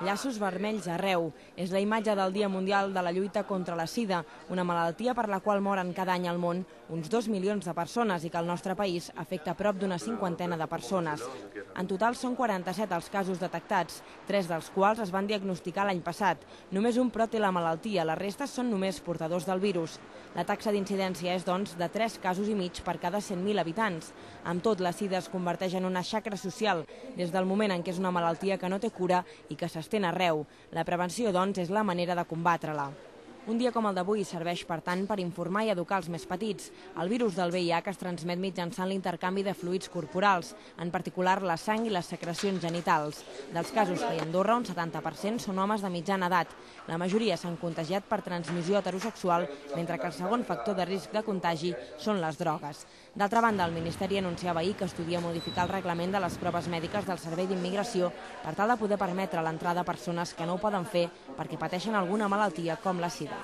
Llaços vermells arreu. És la imatge del Dia Mundial de la lluita contra la sida, una malaltia per la qual moren cada any al món uns 2 milions de persones i que al nostre país afecta a prop d'una cinquantena de persones. En total són 47 els casos detectats, 3 dels quals es van diagnosticar l'any passat. Només un però té la malaltia, la resta són només portadors del virus. La taxa d'incidència és, doncs, de 3 casos i mig per cada 100.000 habitants. Amb tot, la sida es converteix en una xacra social des del moment en què és una malaltia que no té cura i que s'estén arreu. La prevenció, doncs, és la manera de combatre-la. Un dia com el d'avui serveix, per tant, per informar i educar els més petits. El virus del VIH es transmet mitjançant l'intercanvi de fluids corporals, en particular la sang i les secrecions genitals. Dels casos que hi ha a Andorra, un 70% són homes de mitjana edat. La majoria s'han contagiat per transmissió heterosexual, mentre que el segon factor de risc de contagi són les drogues. D'altra banda, el Ministeri anunciava ahir que estudia modificar el reglament de les proves mèdiques del Servei d'Immigració per tal de poder permetre l'entrada a persones que no ho poden fer perquè pateixen alguna malaltia com la sida.